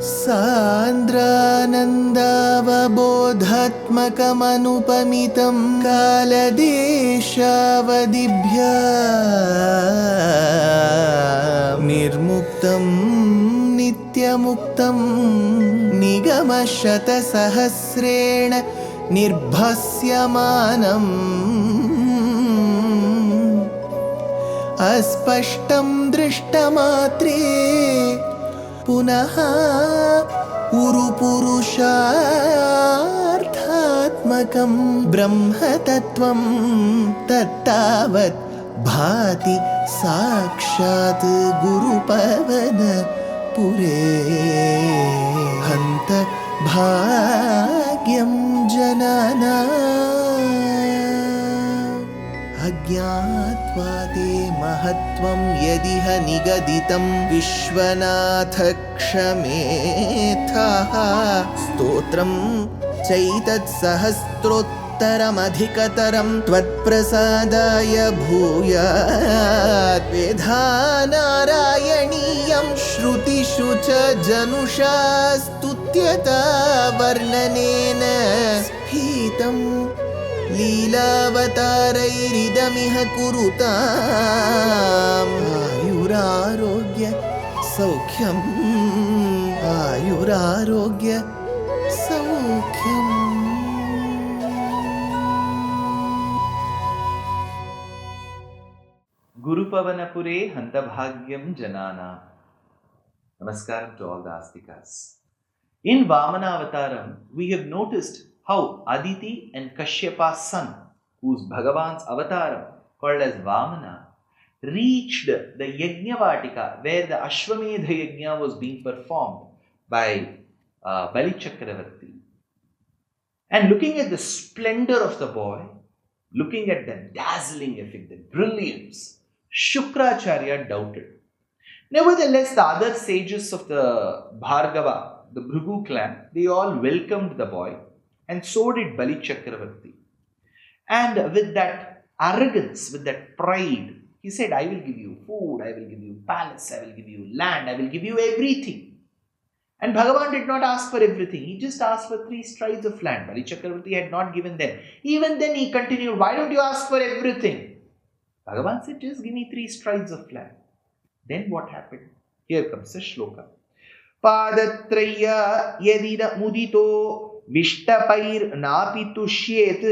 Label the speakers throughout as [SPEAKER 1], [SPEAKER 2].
[SPEAKER 1] सान्द्रानन्दावबोधात्मकमनुपमितं कालदेशावदिभ्या निर्मुक्तं नित्यमुक्तं निगमशतसहस्रेण निर्भास्यमानम् अस्पष्टं दृष्टमात्रे पुनः उरुपुरुषार्थात्मकं ब्रह्मतत्त्वं तत्तावत् भाति साक्षात् गुरुपवनपुरे हन्त भाग्यं जनानाम् अज्ञात्वा ते महत्त्वं यदिह निगदितं विश्वनाथ क्षमेथः स्तोत्रं चैतत्सहस्रोत्तरमधिकतरं त्वत्प्रसादाय भूयात् वेधा नारायणीयं श्रुतिषु च जनुषा स्तुत्यता वर्णनेन स्फीतम् लीलावतारैरिदमिह कुरुताम् आयुरारोग्य सौख्यम् आयुरारोग्य सौख्यम्.
[SPEAKER 2] Gurupavanapure Hantabhagyam Janana. Namaskaram to all the Astikas. In Vamana Avataram, we have noticed how Aditi and Kashyapa's son, who's Bhagavan's avataram, called as Vamana, reached the Yajñavatika, where the Ashwamedha Yajña was being performed by Bali Chakravarti. And looking at the splendor of the boy, looking at the dazzling effect, the brilliance, Sukracharya doubted. Nevertheless, the other sages of the Bhargava, the Bhrigu clan, they all welcomed the boy, and so did Bali Chakravarti. And with that arrogance, with that pride, he said, I will give you food, I will give you palace, I will give you land, I will give you everything. And Bhagavan did not ask for everything. He just asked for 3 strides of land. Bali Chakravarti had not given them. Even then he continued, why don't you ask for everything? Bhagavan said, just give me 3 strides of land. Then what happened? Here comes the Shloka. Padatraya yadida mudito Vishtapair napi tushyet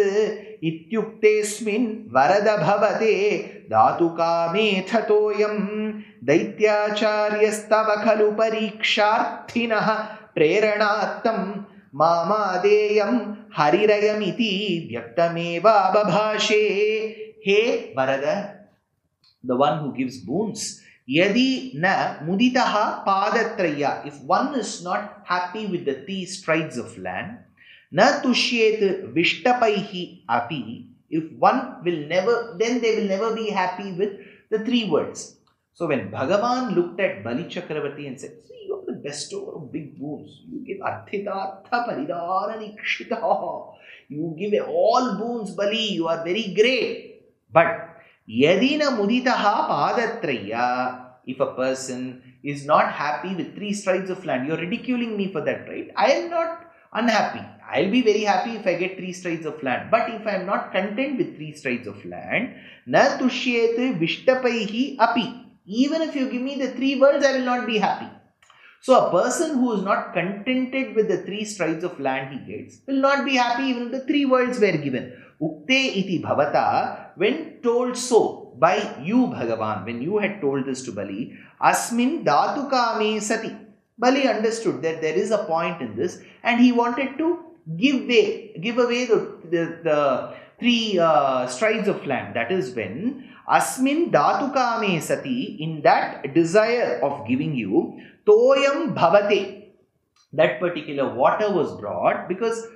[SPEAKER 2] ityuktesmin varada bhavate dhatukame thatoyam daityacharya khalu pariksharthinah preranatam mamadeyam harirayamiti vyaktameva babhashe. Hey Varada, the one who gives boons, Yadi na muditaha padatraya. If one is not happy with the 3 strides of land, na tushyet vishtapaihi api. If one will never, then they will never be happy with the 3 words. So when Bhagavan looked at Bali Chakravarti and said, see, you are the bestower of big boons. You give arthitartha paridhana nikshita. You give all boons, Bali. You are very great. But Yadina muditaha padatraya. If a person is not happy with 3 strides of land, you're ridiculing me for that, right? I am not unhappy. I'll be very happy if I get 3 strides of land. But if I am not content with 3 strides of land, na tushyet vishtapaihi api. Even if you give me the 3 words, I will not be happy. So a person who is not contented with the 3 strides of land he gets will not be happy even if the 3 words were given. Ukte iti bhavata, when told so by you Bhagavan, when you had told this to Bali, asmin dhatukame sati. Bali understood that there is a point in this and he wanted to give away the 3 strides of land. That is when asmin dhatukame sati, in that desire of giving you, toyam bhavate, that particular water was brought, because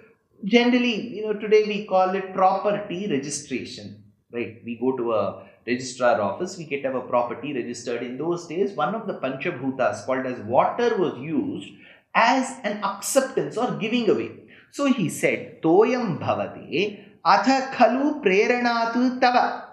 [SPEAKER 2] generally, today we call it property registration, right? We go to a registrar office, we get our property registered. In those days, one of the Panchabhutas called as water was used as an acceptance or giving away. So he said, Toyam bhavate atha khalu preranatu tava.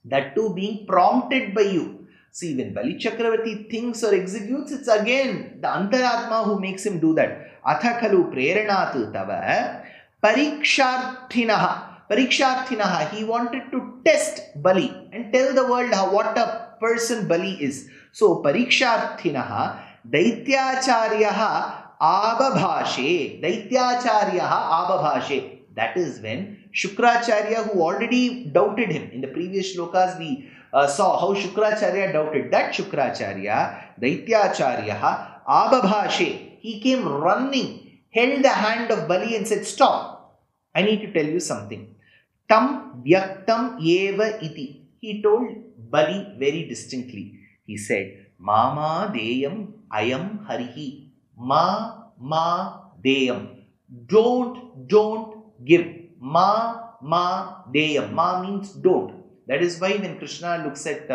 [SPEAKER 2] That too being prompted by you. See, when Bali Chakravarti thinks or executes, it's again the Antaratma who makes him do that. Atha khalu preranat tava pariksharthinaha. Pariksharthinaha. He wanted to test Bali and tell the world what a person Bali is. So, pariksharthinaha daityacharyaha ababhashe. Daityacharyaha ababhashe. That is when Sukracharya, who already doubted him, in the previous shlokas we saw how Sukracharya doubted. That Sukracharya, Daityacharya, Abhabhashe, he came running, held the hand of Bali and said, "Stop, I need to tell you something." Tam vyaktam eva iti. He told Bali very distinctly. He said, "Mama deyam ayam harihi." Ma deyam. Don't give. Ma deyam. Ma means don't. That is why when Krishna looks at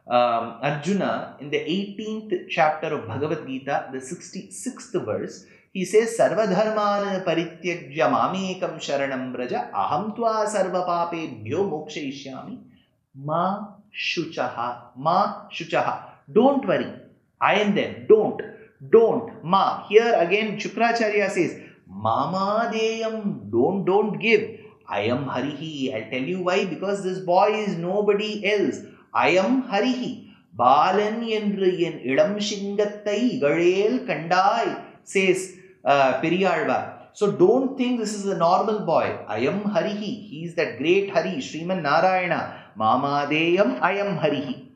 [SPEAKER 2] Arjuna in the 18th chapter of Bhagavad Gita, the 66th verse, he says, "Sarva dharmana parityajya mamekam sharanam braja aham tva sarva papebhyo mokshayishyami ma shuchaha. Don't worry, I am there. Don't. Ma. Here again Sukracharya says, "Mama deyam, don't give. I am Harihi." I'll tell you why. Because this boy is nobody else. I am Harihi. Balan endru en ilam shingattai galel kandai, says Periyalvar. So don't think this is a normal boy. I am Harihi. He is that great Hari, Śrīman Nārāyaṇa. Mama deyam, I am Harihi.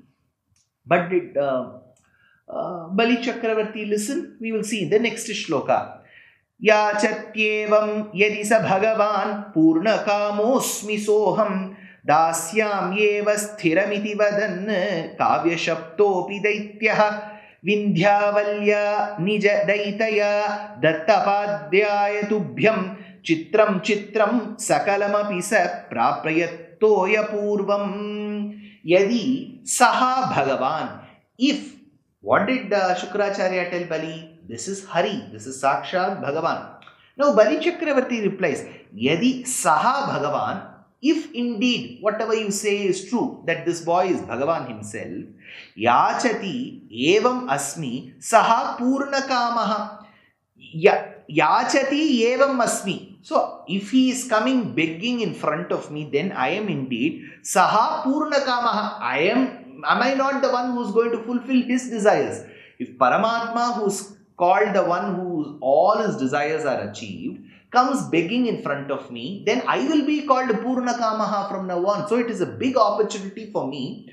[SPEAKER 2] But did Bali Chakravarti listen? We will see in the next shloka. याचत्येवं यदि स भगवान् पूर्णकामोऽस्मि सोऽहं दास्याम्येव स्थिरमिति वदन् काव्यशब्दोऽपि दैत्यः विन्ध्यावल्या निजदैतया दत्तपाद्याय तुभ्यं चित्रं सकलमपि स प्रापयत्तोय पूर्वं यदि सः भगवान्. If, what did Sukracharya tell Bali? This is Hari, this is Sakshat Bhagavan. Now Bali Chakravarti replies, Yadi Saha Bhagavan, if indeed whatever you say is true, that this boy is Bhagavan himself, Yachati evam asmi saha purnakamaha. Yachati evam asmi. So if he is coming begging in front of me, then I am indeed saha purnakamaha. Am I not the one who is going to fulfill his desires? If Paramatma, who is called the one whose all his desires are achieved, comes begging in front of me, then I will be called Purnakamaha from now on. So it is a big opportunity for me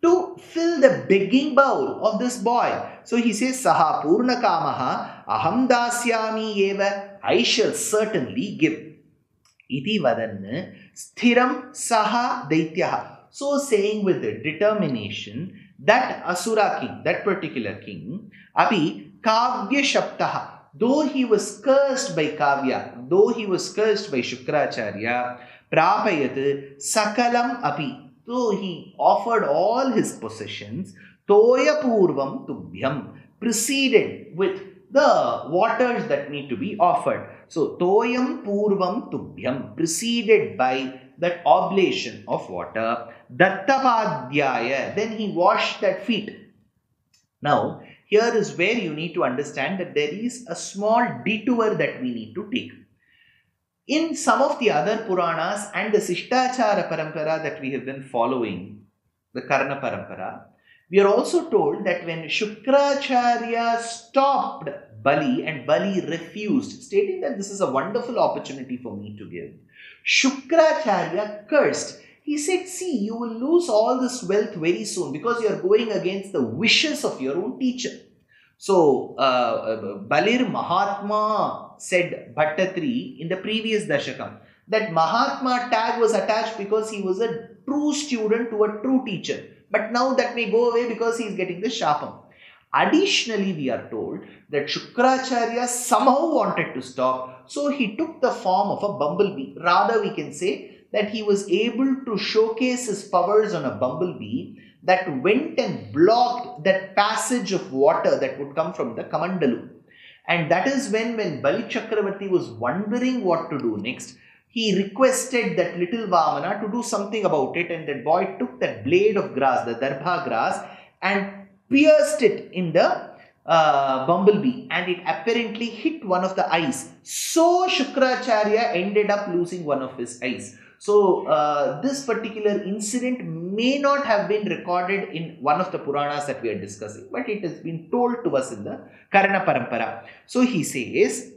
[SPEAKER 2] to fill the begging bowl of this boy. So he says, Saha Purnakamaha aham dasyami eva, I shall certainly give. Iti vadan sthiram saha daityaha. So saying with the determination, that Asura king, that particular king, Api Kavya Shabtaha, though he was cursed by Kavya, though he was cursed by Sukracharya, Prapayat Sakalam Api, though he offered all his possessions, Toya Purvam Tubhyam, preceded with the waters that need to be offered. So Toyam Purvam Tubhyam, preceded by that oblation of water. Dattapadhyaya, then he washed that feet. Now, here is where you need to understand that there is a small detour that we need to take. In some of the other Puranas and the Sishtachara Parampara that we have been following, the Karna Parampara, we are also told that when Sukracharya stopped Bali and Bali refused, stating that this is a wonderful opportunity for me to give, Sukracharya cursed. He said, see, you will lose all this wealth very soon because you are going against the wishes of your own teacher. So, Balir Mahatma said Bhaṭṭatiri in the previous Dashakam that Mahatma tag was attached because he was a true student to a true teacher. But now that may go away because he is getting the Shapam. Additionally, we are told that Sukracharya somehow wanted to stop. So, he took the form of a bumblebee. Rather, we can say that he was able to showcase his powers on a bumblebee that went and blocked that passage of water that would come from the Kamandalu. And that is when Bali Chakravarti was wondering what to do next, he requested that little Vamana to do something about it, and that boy took that blade of grass, the darbha grass, and pierced it in the bumblebee, and it apparently hit one of the eyes. So Sukracharya ended up losing one of his eyes. So this particular incident may not have been recorded in one of the Puranas that we are discussing, but it has been told to us in the Karana Parampara. So he says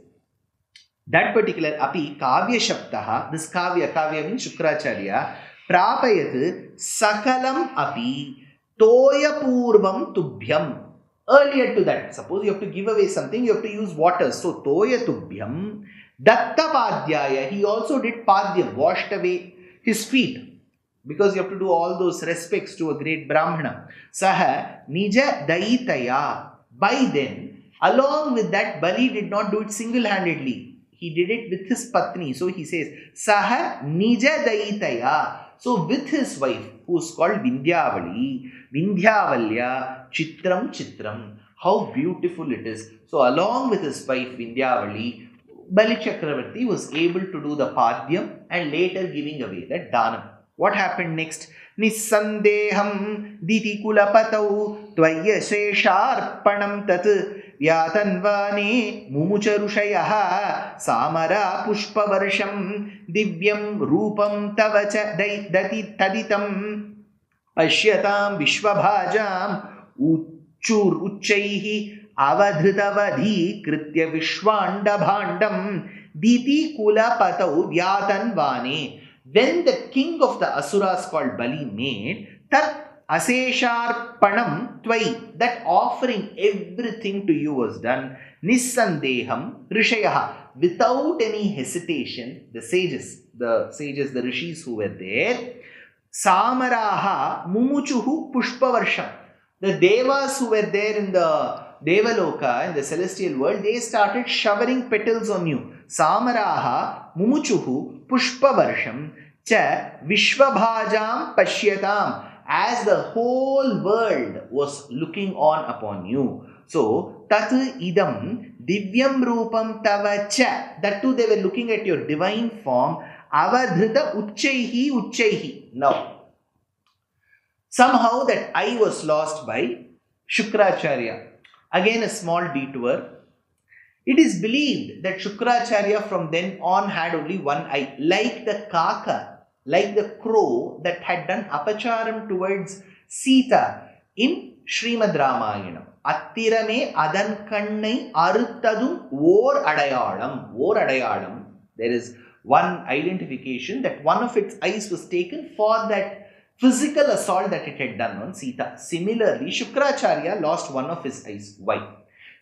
[SPEAKER 2] that particular api kavya shabdaha, this kavya means Sukracharya, prapayat sakalam api toya purvam tubhyam. Earlier to that, suppose you have to give away something, you have to use water. So, toya tubhyam, datta padyaya, he also did padyam, washed away his feet. Because you have to do all those respects to a great Brahmana. Saha nija daitaya. By then, along with that, Bali did not do it single-handedly. He did it with his patni. So, he says, Saha nija daitaya. So, with his wife, who is called Vindhyavali, Vindhyavalya, Chitram, how beautiful it is. So, along with his wife Vindhyavali, Bali Chakravarti was able to do the Padyam and later giving away the Danam. What happened next? Nissandeham diti kulapatau tvaya shesharpanam tat vyatanvane mumucharushayah samara pushpavarsham divyam rupam tavacha dati taditam Ashyatam Vishwabhajam Uchchaihi Avadhritavadhi Kritya Vishwanda Bhandam Diti Kula Patau Vyatanvane. When the king of the Asuras called Bali made Tat Asesharpanam Tvai, that offering everything to you was done, Nissandeham Rishayaha, without any hesitation, the sages, the rishis who were there, Samaraha Mumuchuhu Pushpavarsham. The devas who were there in the Devaloka, in the celestial world, they started showering petals on you. Samaraha Mumuchuhu Pushpavarsham Cha Vishwabhajam Pashyatam. As the whole world was looking on upon you. So, Tat Idam Divyam Rupam Tavacha. That too they were looking at your divine form. Avadhrita Uchchaihi. Now, somehow that eye was lost by Sukracharya. Again a small detour. It is believed that Sukracharya from then on had only one eye, like the kaka, like the crow that had done apacharam towards Sita in Śrīman Nārāyaṇīyam. Attirame adan kannai aruttadum or adayalam. There is one identification that one of its eyes was taken for that physical assault that it had done on Sita. Similarly, Sukracharya lost one of his eyes. Why?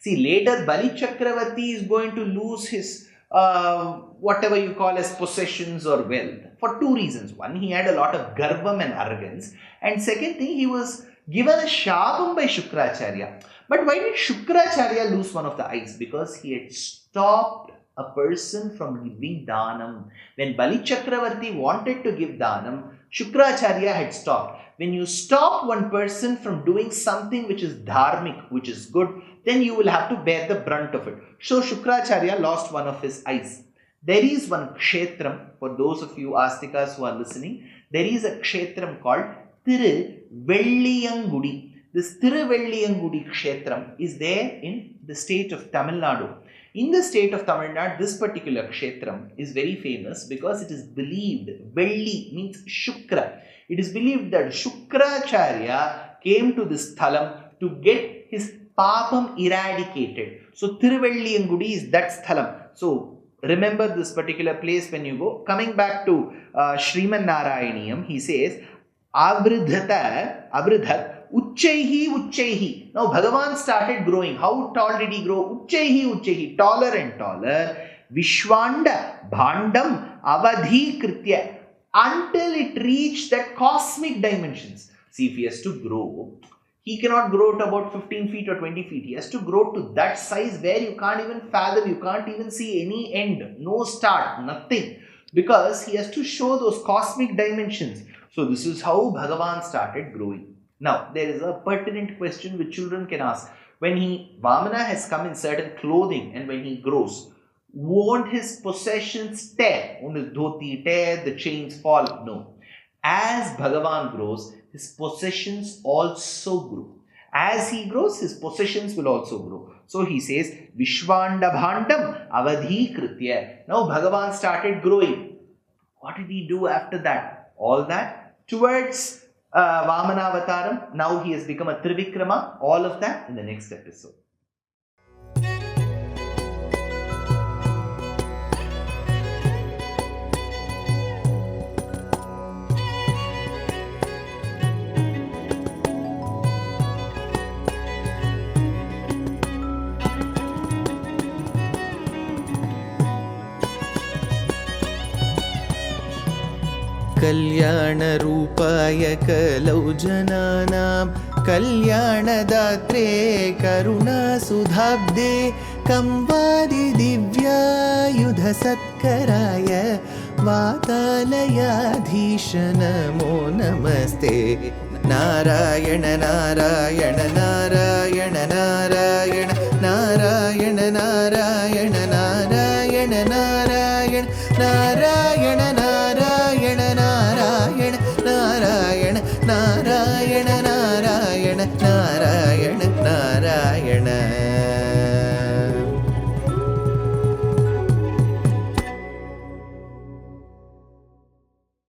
[SPEAKER 2] See, later Bali Chakravarti is going to lose his whatever you call as possessions or wealth for two reasons. One, he had a lot of garbam and arrogance, and second thing, he was given a shabam by Sukracharya. But why did Sukracharya lose one of the eyes? Because he had stopped a person from giving danam. When Bali Chakravarti wanted to give danam, Sukracharya had stopped. When you stop one person from doing something which is dharmic, which is good, then you will have to bear the brunt of it. So Sukracharya lost one of his eyes. There is one kshetram, for those of you astikas who are listening, there is a kshetram called Tiruvelliyangudi. This Tiruvelliyangudi kshetram is there in the state of Tamil Nadu. In the state of Tamil Nadu, this particular kshetram is very famous because it is believed, Velli means Shukra. It is believed that Sukracharya came to this thalam to get his papam eradicated. So Tiruvelliyangudi is that sthalam. So remember this particular place when you go. Coming back to Śrīman Nārāyaṇīyam, he says, Avridhat Uchchaihi. Now Bhagavan started growing. How tall did he grow? Uchchaihi, taller and taller. Vishwanda Bhandam Avadhi Kritya, until it reached that cosmic dimensions. See, if he has to grow, he cannot grow to about 15 feet or 20 feet. He has to grow to that size where you can't even fathom, you can't even see any end, no start, nothing. Because he has to show those cosmic dimensions. So this is how Bhagavan started growing. Now, there is a pertinent question which children can ask. When Vamana has come in certain clothing and when he grows, won't his possessions tear? Won't his dhoti tear, the chains fall? No. As Bhagavan grows, his possessions also grow. As he grows, his possessions will also grow. So he says, Vishvanda Bhandam Avadhikritya. Now Bhagavan started growing. What did he do after that? All that towards Vamana Avataram. Now he has become a Trivikrama. All of that in the next episode.
[SPEAKER 1] कल्याणरूपाय कलौ जनानां कल्याणदात्रे करुणासुधाब्दे कंवादिदिव्यायुधसत्कराय वातालयाधीश नमो नमस्ते नारायण नारायण नारायण नारायण नारायण नारायण नारायण नारायण नारायण नारायण नारायण नारायण नारायण नारायण नारायण